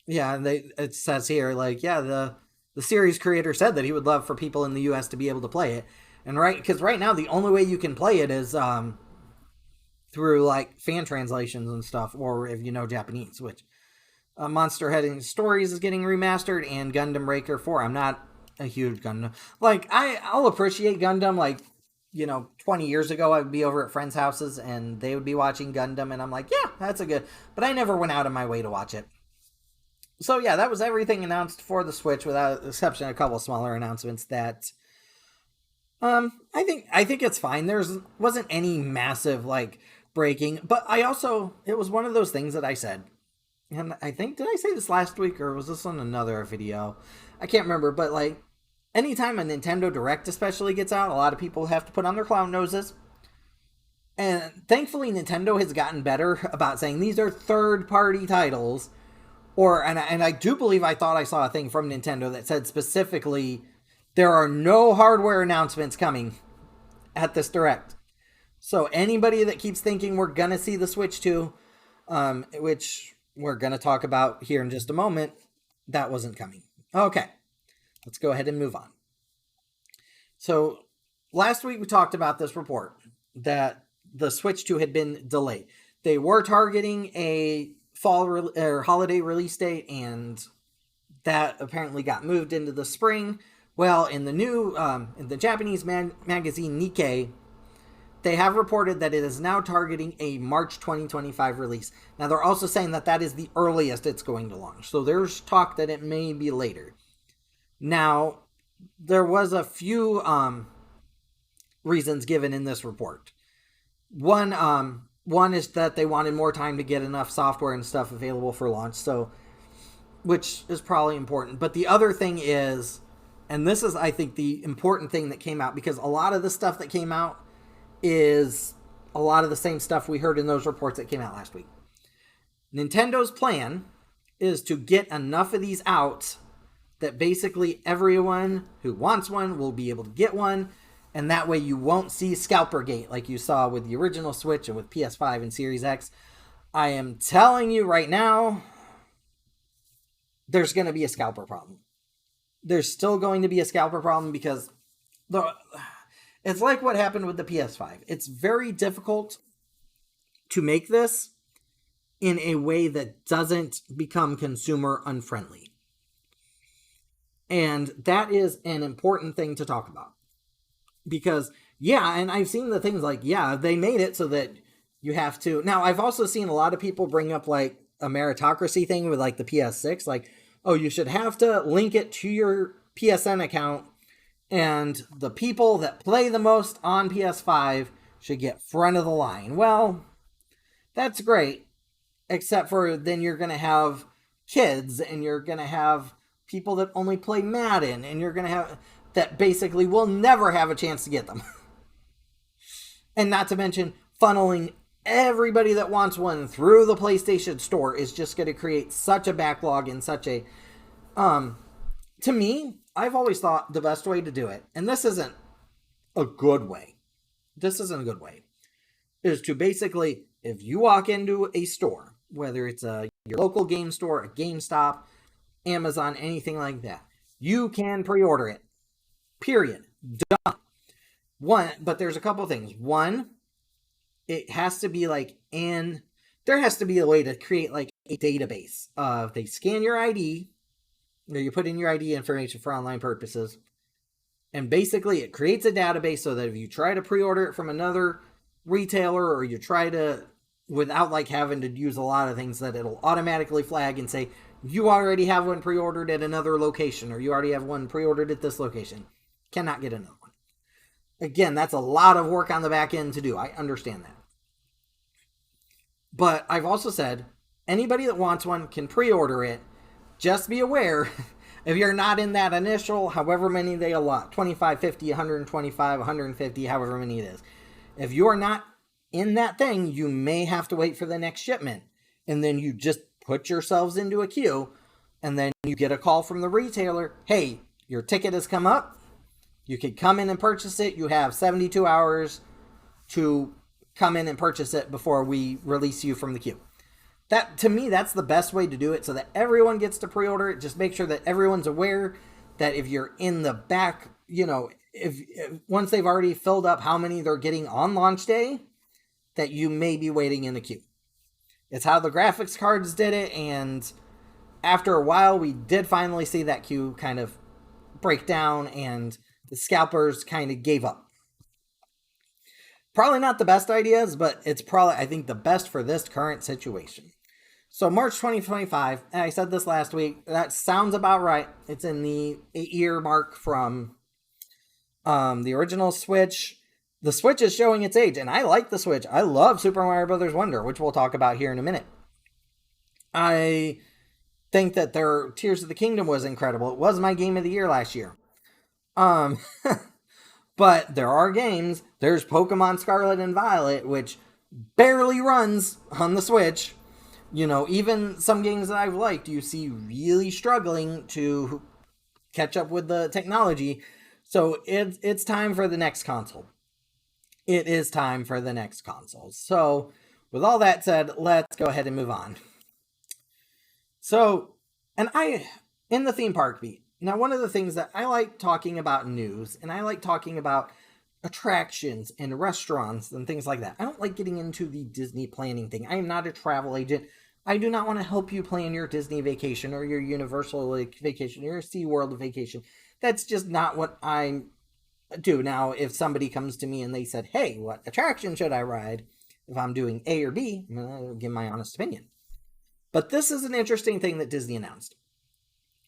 Yeah, it says here, like, yeah, the series creator said that he would love for people in the US to be able to play it. And because right now the only way you can play it is through like fan translations and stuff, or if you know Japanese, which Monster Heading Stories is getting remastered, and Gundam Breaker 4. I'm not a huge Gundam. Like, I'll appreciate Gundam, like, you know, 20 years ago, I would be over at friends' houses and they would be watching Gundam, and I'm like, yeah, that's a good, but I never went out of my way to watch it. So yeah, that was everything announced for the Switch, without exception a couple of smaller announcements that I think it's fine. Wasn't any massive like breaking, but it was one of those things that I said, and I think, did I say this last week or was this on another video? I can't remember, but like, anytime a Nintendo Direct especially gets out, a lot of people have to put on their clown noses. And thankfully Nintendo has gotten better about saying these are third-party titles. And I do believe I thought I saw a thing from Nintendo that said specifically there are no hardware announcements coming at this Direct. So anybody that keeps thinking we're going to see the Switch 2, which we're going to talk about here in just a moment, that wasn't coming. Okay, let's go ahead and move on. So last week we talked about this report that the Switch 2 had been delayed. They were targeting a fall or holiday release date, and that apparently got moved into the spring. Well, in the new in the Japanese magazine Nikkei, they have reported that it is now targeting a March 2025 release. Now, they're also saying that that is the earliest it's going to launch. So there's talk that it may be later. Now, there was a few reasons given in this report. One is that they wanted more time to get enough software and stuff available for launch, so which is probably important. But the other thing is, and this is, I think, the important thing that came out, because a lot of the stuff that came out is a lot of the same stuff we heard in those reports that came out last week. Nintendo's plan is to get enough of these out that basically everyone who wants one will be able to get one, and that way you won't see Scalpergate like you saw with the original Switch and with PS5 and Series X. I am telling you right now, there's going to be a scalper problem. There's still going to be a scalper problem because it's like what happened with the PS5. It's very difficult to make this in a way that doesn't become consumer unfriendly. And that is an important thing to talk about. Because, yeah, and I've seen the things like, yeah, they made it so that you have to... Now, I've also seen a lot of people bring up, like, a meritocracy thing with, like, the PS6. Like, oh, you should have to link it to your PSN account, and the people that play the most on PS5 should get front of the line. Well, that's great, except for then you're going to have kids, and you're going to have people that only play Madden, and you're going to have... that basically will never have a chance to get them. And not to mention, funneling everybody that wants one through the PlayStation Store is just going to create such a backlog and such a... to me, I've always thought the best way to do it, and this isn't a good way. This isn't a good way. Is to basically, if you walk into a store, whether it's your local game store, a GameStop, Amazon, anything like that, you can pre-order it. Period. Done. But there's a couple things. One, it has to be like there has to be a way to create like a database of they scan your ID, or you put in your ID information for online purposes, and basically it creates a database so that if you try to pre-order it from another retailer, or you try to, without like having to use a lot of things, that it'll automatically flag and say, you already have one pre-ordered at another location, or you already have one pre-ordered at this location. Cannot get another one. Again, that's a lot of work on the back end to do. I understand that. But I've also said, anybody that wants one can pre-order it. Just be aware, if you're not in that initial, however many they allot, 25, 50, 125, 150, however many it is. If you're not in that thing, you may have to wait for the next shipment. And then you just put yourselves into a queue, and then you get a call from the retailer, hey, your ticket has come up. You could come in and purchase it. You have 72 hours to come in and purchase it before we release you from the queue. That, to me, that's the best way to do it so that everyone gets to pre-order it. Just make sure that everyone's aware that if you're in the back, if once they've already filled up how many they're getting on launch day, that you may be waiting in the queue. It's how the graphics cards did it, and after a while, we did finally see that queue kind of break down, and the scalpers kind of gave up. Probably not the best ideas, but it's probably, I think, the best for this current situation. So March 2025, and I said this last week, that sounds about right. It's in the 8-year mark from the original Switch. The Switch is showing its age, and I like the Switch. I love Super Mario Bros. Wonder, which we'll talk about here in a minute. I think that their Tears of the Kingdom was incredible. It was my game of the year last year. But there are games. There's Pokemon Scarlet and Violet, which barely runs on the Switch. Even some games that I've liked, you see really struggling to catch up with the technology. So it's time for the next console. It is time for the next console. So with all that said, let's go ahead and move on. So, in the theme park beat, now, one of the things that I like talking about news, and I like talking about attractions and restaurants and things like that. I don't like getting into the Disney planning thing. I am not a travel agent. I do not want to help you plan your Disney vacation or your Universal vacation or your SeaWorld vacation. That's just not what I'm do. Now, if somebody comes to me and they said, hey, what attraction should I ride? If I'm doing A or B, I'm going to give my honest opinion. But this is an interesting thing that Disney announced,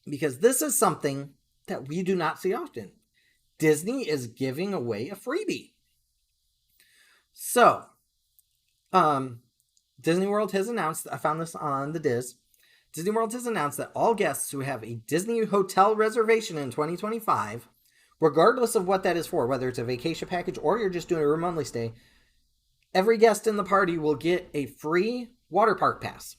because this is something that we do not see often. Disney is giving away a freebie. So, Disney World has announced, I found this on the Diz, Disney World has announced that all guests who have a Disney hotel reservation in 2025, regardless of what that is for, whether it's a vacation package or you're just doing a room-only stay, every guest in the party will get a free water park pass.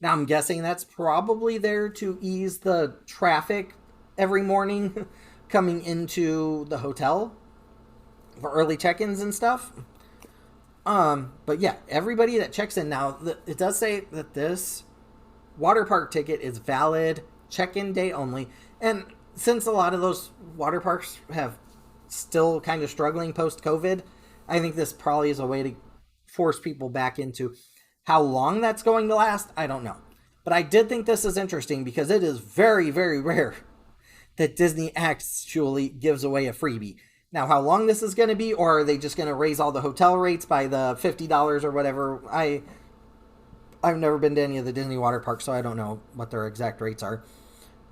Now, I'm guessing that's probably there to ease the traffic every morning coming into the hotel for early check-ins and stuff. But yeah, everybody that checks in now, it does say that this water park ticket is valid check-in day only. And since a lot of those water parks have still kind of struggling post-COVID, I think this probably is a way to force people back into. How long that's going to last, I don't know. But I did think this is interesting because it is very, very rare that Disney actually gives away a freebie. Now, how long this is going to be, or are they just going to raise all the hotel rates by the $50 or whatever? I've never been to any of the Disney water parks, so I don't know what their exact rates are.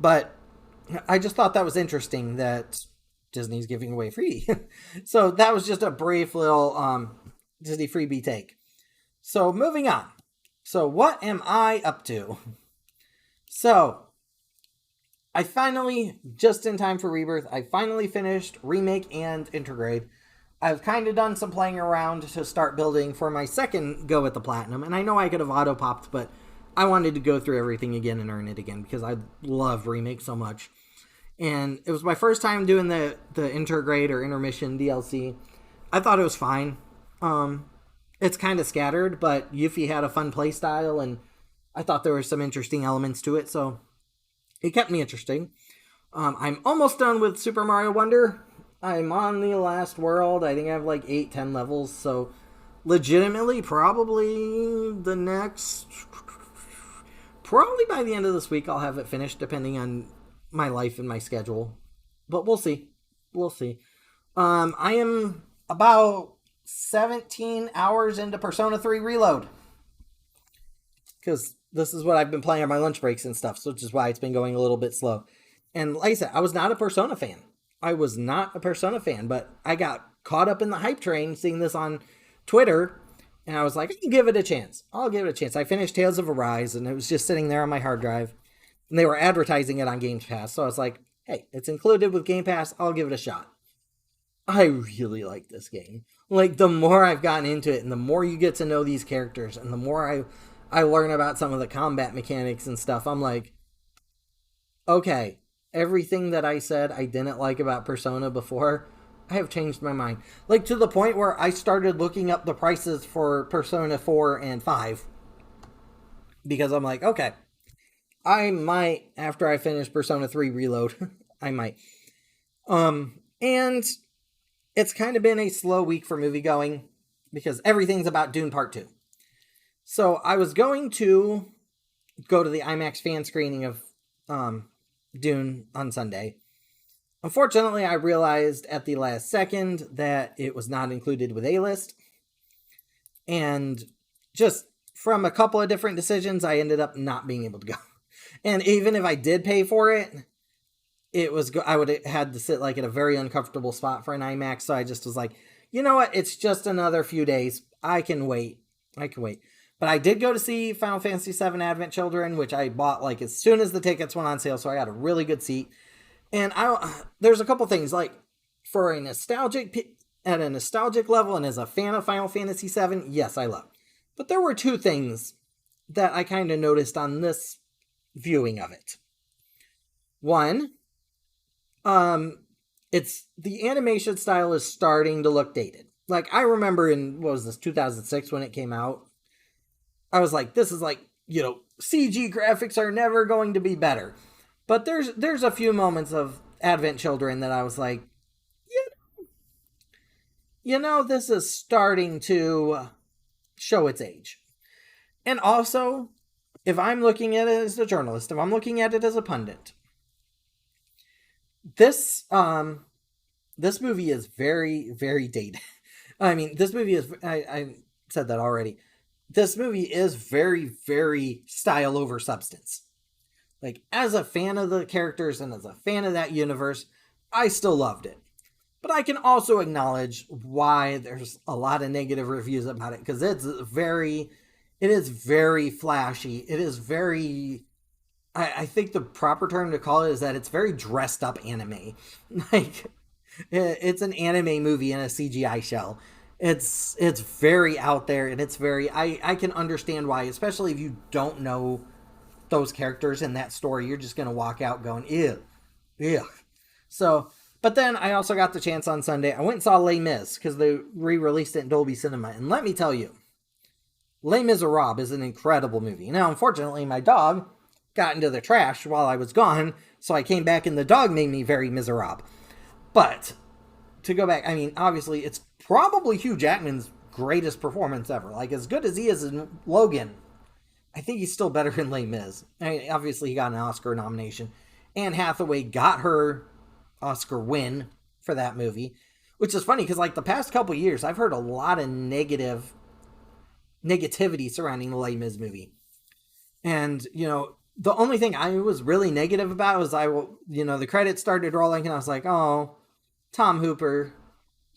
But I just thought that was interesting that Disney's giving away free. So that was just a brief little Disney freebie take. So moving on. So what am I up to? So I finally, just in time for Rebirth, I finally finished Remake and Intergrade. I've kind of done some playing around to start building for my second go at the Platinum. And I know I could have auto-popped, but I wanted to go through everything again and earn it again because I love Remake so much. And it was my first time doing the Intergrade or Intermission DLC. I thought it was fine. It's kind of scattered, but Yuffie had a fun play style, and I thought there were some interesting elements to it, so it kept me interesting. I'm almost done with Super Mario Wonder. I'm on the last world. I think I have like 8-10 levels, so legitimately probably by the end of this week I'll have it finished, depending on my life and my schedule. But we'll see. I am about 17 hours into Persona 3 Reload, because this is what I've been playing on my lunch breaks and stuff, so which is why it's been going a little bit slow. And like I said, I was not a Persona fan, but I got caught up in the hype train seeing this on Twitter, and I was like, I'll give it a chance. I finished Tales of Arise, and it was just sitting there on my hard drive, and they were advertising it on Game Pass, so I was like, hey, it's included with Game Pass, I'll give it a shot. I really like this game. Like, the more I've gotten into it, and the more you get to know these characters, and the more I learn about some of the combat mechanics and stuff, I'm like, okay, everything that I said I didn't like about Persona before, I have changed my mind. Like, to the point where I started looking up the prices for Persona 4 and 5. Because I'm like, okay, I might, after I finish Persona 3 Reload, I might. And it's kind of been a slow week for moviegoing, because everything's about Dune Part 2. So I was going to go to the IMAX fan screening of Dune on Sunday. Unfortunately, I realized at the last second that it was not included with A-List. And just from a couple of different decisions, I ended up not being able to go. And even if I did pay for it, I would have had to sit like in a very uncomfortable spot for an IMAX. So I just was like, you know what? It's just another few days. I can wait. But I did go to see Final Fantasy VII Advent Children, which I bought like as soon as the tickets went on sale. So I got a really good seat. And there's a couple things, like, for at a nostalgic level and as a fan of Final Fantasy VII, yes, I love. But there were two things that I kind of noticed on this viewing of it. One, it's the animation style is starting to look dated. Like, I remember in, 2006 when it came out, I was like, this is like, CG graphics are never going to be better. But there's a few moments of Advent Children that I was like, this is starting to show its age. And also, if I'm looking at it as a journalist, if I'm looking at it as a pundit, this this movie is very, very dated. I mean, this movie is, I said that already. This movie is very, very style over substance. Like, as a fan of the characters and as a fan of that universe, I still loved it. But I can also acknowledge why there's a lot of negative reviews about it, because it is very flashy. It is very, I think the proper term to call it is that it's very dressed up anime. Like, it's an anime movie in a CGI shell. It's very out there, and it's very, I can understand why, especially if you don't know those characters in that story. You're just gonna walk out going, ew, ew. So, but then I also got the chance on Sunday. I went and saw Les Mis because they re-released it in Dolby Cinema, and let me tell you, Les Miserables is an incredible movie. Now, unfortunately, my dog got into the trash while I was gone, so I came back and the dog made me very miserable. But to go back, I mean, obviously, it's probably Hugh Jackman's greatest performance ever. Like, as good as he is in Logan, I think he's still better in Les Mis. I mean, obviously, he got an Oscar nomination. Anne Hathaway got her Oscar win for that movie, which is funny because, like, the past couple years, I've heard a lot of negativity surrounding the Les Mis movie. And, you know, the only thing I was really negative about was the credits started rolling and I was like, oh, Tom Hooper,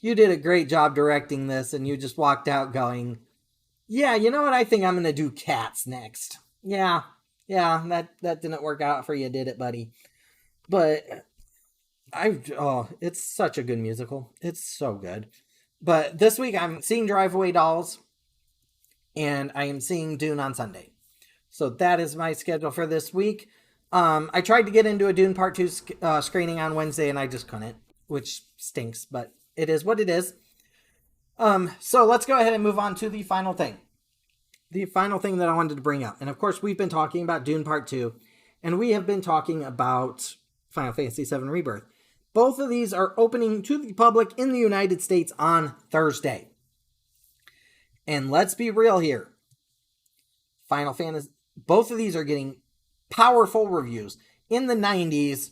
you did a great job directing this, and you just walked out going, yeah, you know what? I think I'm going to do Cats next. Yeah, that didn't work out for you, did it, buddy? But it's such a good musical. It's so good. But this week I'm seeing Drive Away Dolls, and I am seeing Dune on Sunday. So that is my schedule for this week. I tried to get into a Dune Part 2 screening on Wednesday, and I just couldn't, which stinks, but it is what it is. So let's go ahead and move on to the final thing. The final thing that I wanted to bring up. And of course, we've been talking about Dune Part 2, and we have been talking about Final Fantasy VII Rebirth. Both of these are opening to the public in the United States on Thursday. And let's be real here. Final Fantasy, both of these are getting powerful reviews. In the 90s,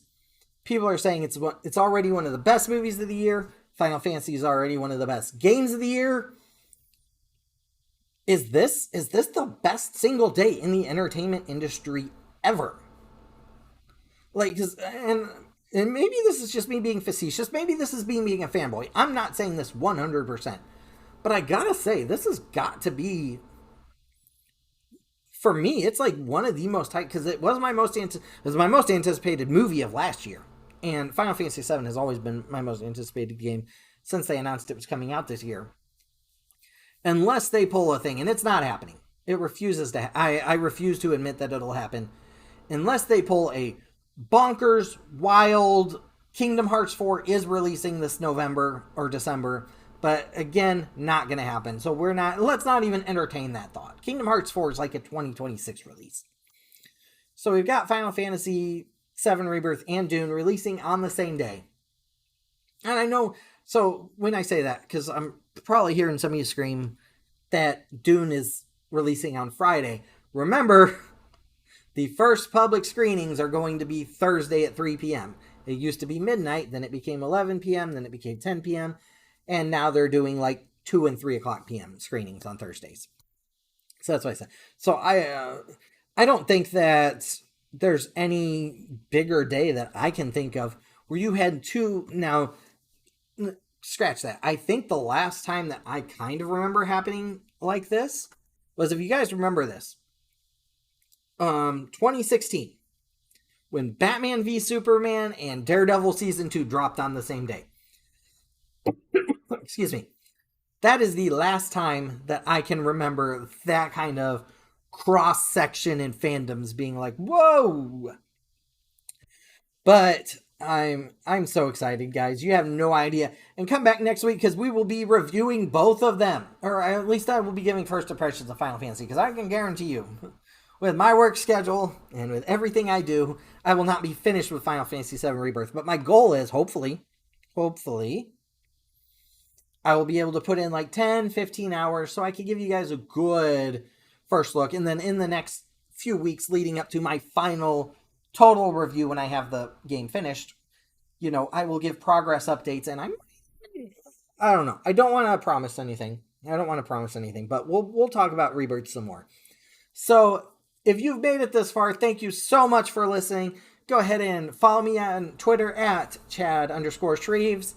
people are saying it's already one of the best movies of the year. Final Fantasy is already one of the best games of the year. Is this the best single day in the entertainment industry ever? Like, and maybe this is just me being facetious. Maybe this is me being a fanboy. I'm not saying this 100%. But I gotta say, this has got to be, for me, it's like one of the most hyped, because it was my most anticipated movie of last year. And Final Fantasy VII has always been my most anticipated game since they announced it was coming out this year. Unless they pull a thing, and it's not happening. It refuses to. I refuse to admit that it'll happen. Unless they pull a bonkers, wild, Kingdom Hearts 4 is releasing this November or December. But again, not going to happen. So let's not even entertain that thought. Kingdom Hearts 4 is like a 2026 release. So we've got Final Fantasy VII Rebirth and Dune releasing on the same day. And I know, so when I say that, because I'm probably hearing some of you scream that Dune is releasing on Friday. Remember, the first public screenings are going to be Thursday at 3 p.m. It used to be midnight, then it became 11 p.m., then it became 10 p.m., and now they're doing like 2 and 3 o'clock p.m. screenings on Thursdays. So that's what I said. So I don't think that there's any bigger day that I can think of where you had two. Now, scratch that. I think the last time that I kind of remember happening like this was, if you guys remember this, 2016, when Batman v Superman and Daredevil Season 2 dropped on the same day. Excuse me. That is the last time that I can remember that kind of cross-section in fandoms being like, whoa! But I'm so excited, guys. You have no idea. And come back next week, because we will be reviewing both of them. Or at least I will be giving first impressions of Final Fantasy, because I can guarantee you, with my work schedule and with everything I do, I will not be finished with Final Fantasy VII Rebirth. But my goal is, hopefully, I will be able to put in like 10, 15 hours so I can give you guys a good first look. And then in the next few weeks leading up to my final total review when I have the game finished, I will give progress updates, and I don't know. I don't want to promise anything. But we'll talk about Rebirth some more. So if you've made it this far, thank you so much for listening. Go ahead and follow me on Twitter at Chad_Shreves.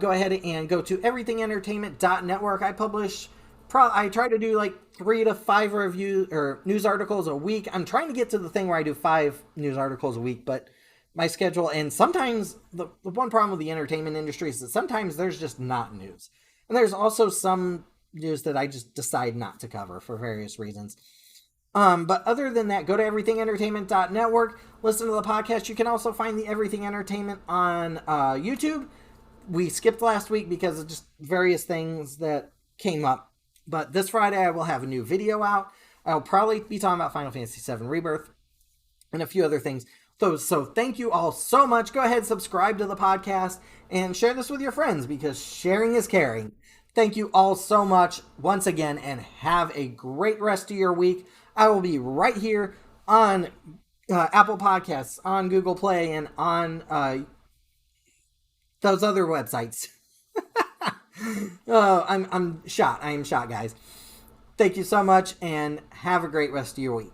Go ahead and go to everythingentertainment.network. I try to do like 3 to 5 reviews or news articles a week. I'm trying to get to the thing where I do 5 news articles a week, but my schedule, and sometimes the one problem with the entertainment industry is that sometimes there's just not news. And there's also some news that I just decide not to cover for various reasons. But other than that, go to everythingentertainment.network, listen to the podcast. You can also find the Everything Entertainment on YouTube. We skipped last week because of just various things that came up. But this Friday, I will have a new video out. I'll probably be talking about Final Fantasy VII Rebirth and a few other things. So thank you all so much. Go ahead, subscribe to the podcast, and share this with your friends, because sharing is caring. Thank you all so much once again, and have a great rest of your week. I will be right here on Apple Podcasts, on Google Play, and on those other websites. I'm shot. I am shot, guys. Thank you so much, and have a great rest of your week.